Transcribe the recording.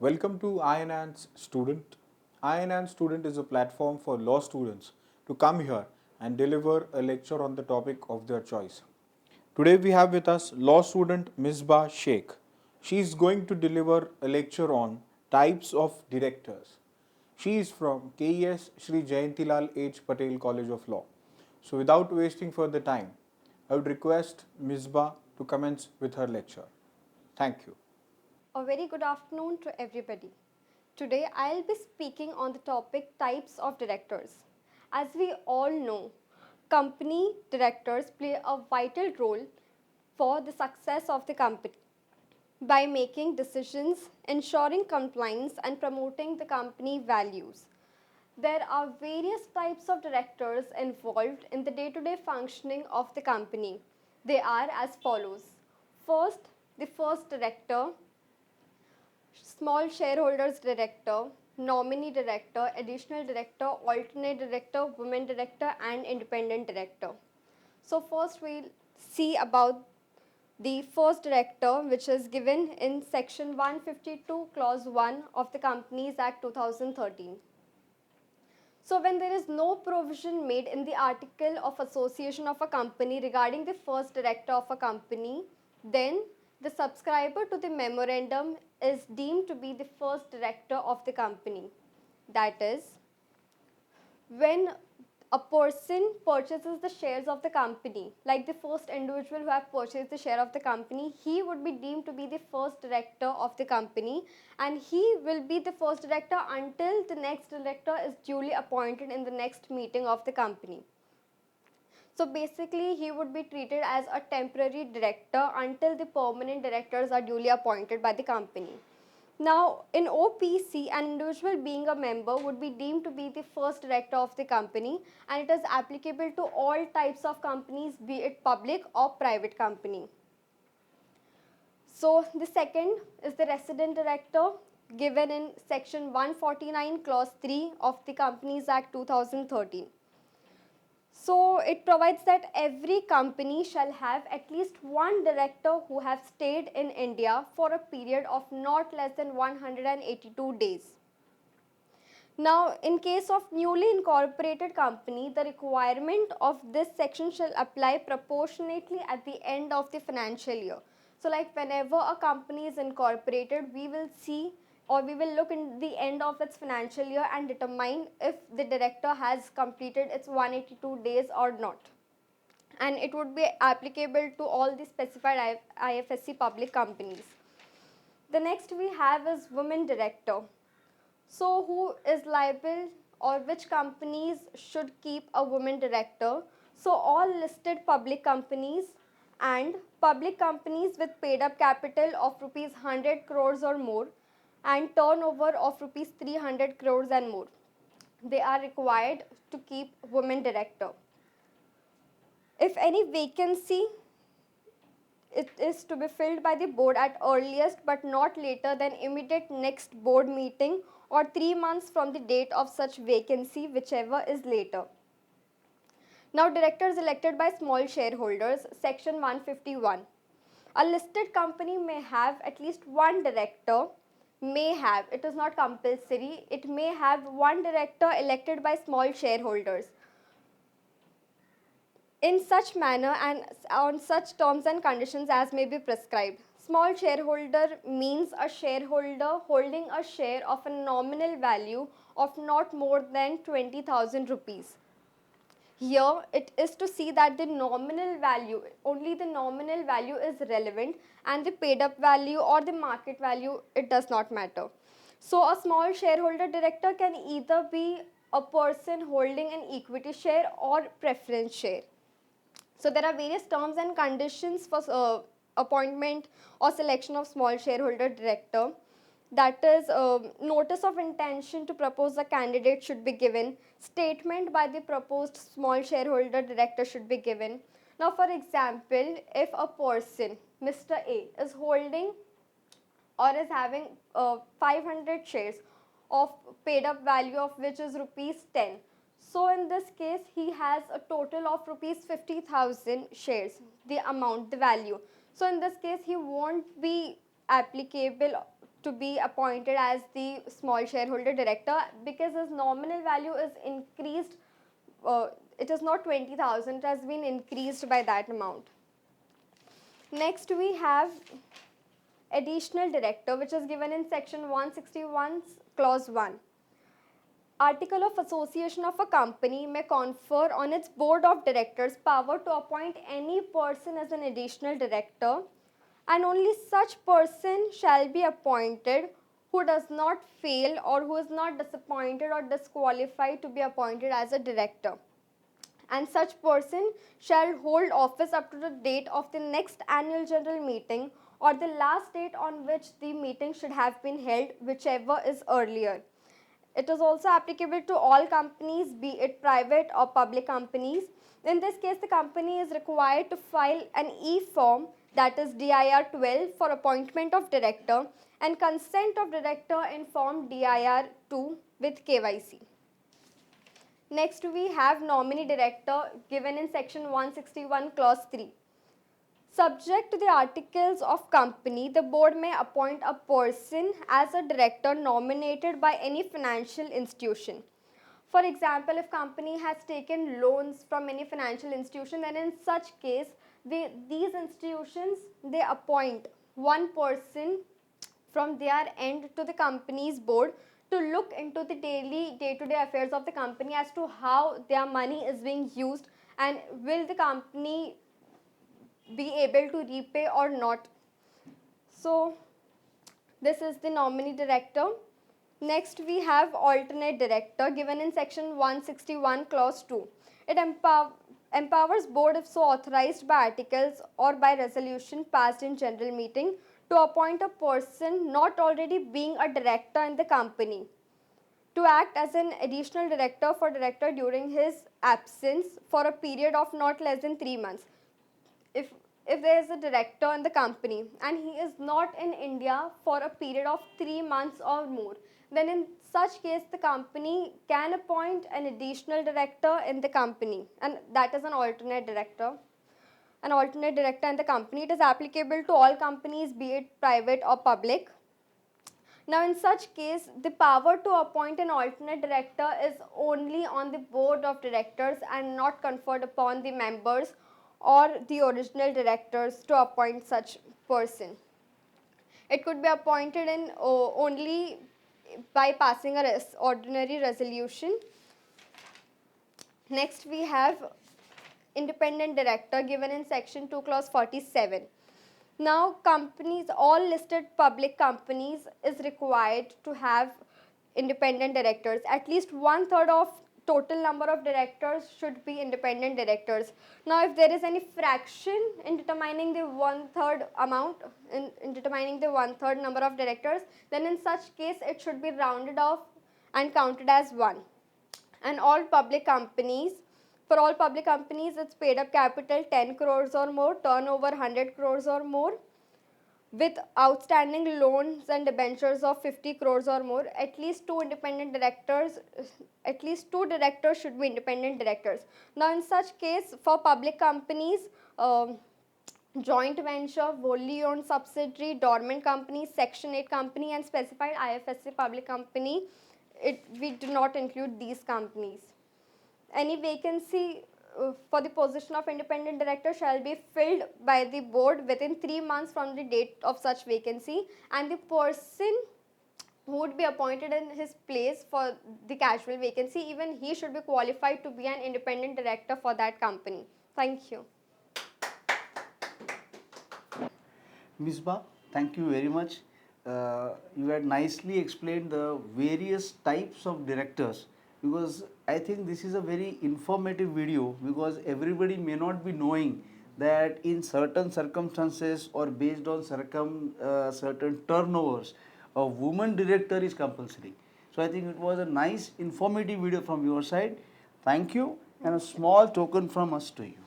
Welcome to INAN's Student. INAN Student is a platform for law students to come here and deliver a lecture on the topic of their choice. Today we have with us law student Misba Shaikh. She is going to deliver a lecture on types of directors. She is from KES Shri Jayantilal H. Patel College of Law. So without wasting further time, I would request Misba to commence with her lecture. Thank you. A very good afternoon to everybody. Today I'll be speaking on the topic types of directors. As we all know, company directors play a vital role for the success of the company by making decisions, ensuring compliance, and promoting the company values. There are various types of directors involved in the day-to-day functioning of the company. They are as follows. First, the first director, small shareholders director, nominee director, additional director, alternate director, women director, and independent director. So first we'll see about the first director, which is given in section 152 clause 1 of the Companies Act 2013. So when there is no provision made in the article of association of a company regarding the first director of a company, then the subscriber to the memorandum is deemed to be the first director of the company. That is, when a person purchases the shares of the company, like the first individual who have purchased the share of the company, he would be deemed to be the first director of the company, and he will be the first director until the next director is duly appointed in the next meeting of the company. So basically he would be treated as a temporary director until the permanent directors are duly appointed by the company. Now, in OPC, an individual being a member would be deemed to be the first director of the company, and it is applicable to all types of companies, be it public or private company. So, the second is the resident director, given in section 149 clause 3 of the Companies Act 2013. So it provides that every company shall have at least one director who have stayed in India for a period of not less than 182 days. Now, in case of newly incorporated company, the requirement of this section shall apply proportionately at the end of the financial year. So like whenever a company is incorporated, we will see or we will look in the end of its financial year and determine if the director has completed its 182 days or not. And it would be applicable to all the specified IFSC public companies. The next we have is women director. So who is liable or which companies should keep a woman director? So all listed public companies and public companies with paid up capital of rupees 100 crores or more and turnover of rupees 300 crores and more. They are required to keep women director. If any vacancy, it is to be filled by the board at earliest but not later than immediate next board meeting or 3 months from the date of such vacancy, whichever is later. Now, directors elected by small shareholders, section 151. A listed company may have at least one director, may have, it is not compulsory, it may have one director elected by small shareholders in such manner and on such terms and conditions as may be prescribed. Small shareholder means a shareholder holding a share of a nominal value of not more than 20,000 rupees. Here it is to see that the nominal value, only the nominal value is relevant, and the paid up value or the market value, it does not matter. So a small shareholder director can either be a person holding an equity share or preference share. So there are various terms and conditions for appointment or selection of small shareholder director. That is, notice of intention to propose a candidate should be given. Statement by the proposed small shareholder director should be given. Now, for example, if a person, Mr. A, is holding or is having 500 shares of paid up value of which is rupees 10. So in this case, he has a total of rupees 50,000 shares, the amount, the value. So in this case, he won't be applicable to be appointed as the small shareholder director because his nominal value is increased. It is not 20,000, it has been increased by that amount. Next, we have additional director, which is given in section 161 clause 1. Article of association of a company may confer on its board of directors power to appoint any person as an additional director, and only such person shall be appointed who does not fail or who is not disappointed or disqualified to be appointed as a director. And such person shall hold office up to the date of the next annual general meeting or the last date on which the meeting should have been held, whichever is earlier. It is also applicable to all companies, be it private or public companies. In this case, the company is required to file an e-form, that is DIR 12, for appointment of director and consent of director in form DIR 2 with KYC. Next, we have nominee director given in section 161 clause 3. Subject to the articles of company, the board may appoint a person as a director nominated by any financial institution. For example, if company has taken loans from any financial institution, then in such case, these institutions, they appoint one person from their end to the company's board to look into the day-to-day affairs of the company as to how their money is being used and will the company be able to repay or not. So this is the nominee director. Next, we have alternate director given in section 161 clause 2. It empowers board, if so authorized by articles or by resolution passed in general meeting, to appoint a person not already being a director in the company to act as an additional director for director during his absence for a period of not less than 3 months. If there is a director in the company and he is not in India for a period of 3 months or more, then in such case the company can appoint an additional director in the company, and that is an alternate director. An alternate director in the company. It is applicable to all companies, be it private or public. Now, in such case, the power to appoint an alternate director is only on the board of directors and not conferred upon the members or the original directors to appoint such person. It could be appointed in only by passing a ordinary resolution. Next, we have independent director given in section 2 clause 47. Now, companies, all listed public companies is required to have independent directors. At least 1/3 of total number of directors should be independent directors. Now, if there is any fraction in determining the 1/3 amount, in determining the 1/3 number of directors, then in such case it should be rounded off and counted as 1. And all public companies, for all public companies, its paid up capital 10 crores or more, turnover 100 crores or more, with outstanding loans and debentures of 50 crores or more. At least two directors should be independent directors. Now, in such case, for public companies, joint venture, wholly owned subsidiary, dormant company, section 8 company, and specified IFSC public company, we do not include these companies. Any vacancy for the position of independent director shall be filled by the board within 3 months from the date of such vacancy, and the person who would be appointed in his place for the casual vacancy, even he should be qualified to be an independent director for that company. Thank you. Misba, thank you very much. You had nicely explained the various types of directors, because I think this is a very informative video, because everybody may not be knowing that in certain circumstances or based on certain turnovers, a woman director is compulsory. So I think it was a nice informative video from your side. Thank you, and a small token from us to you.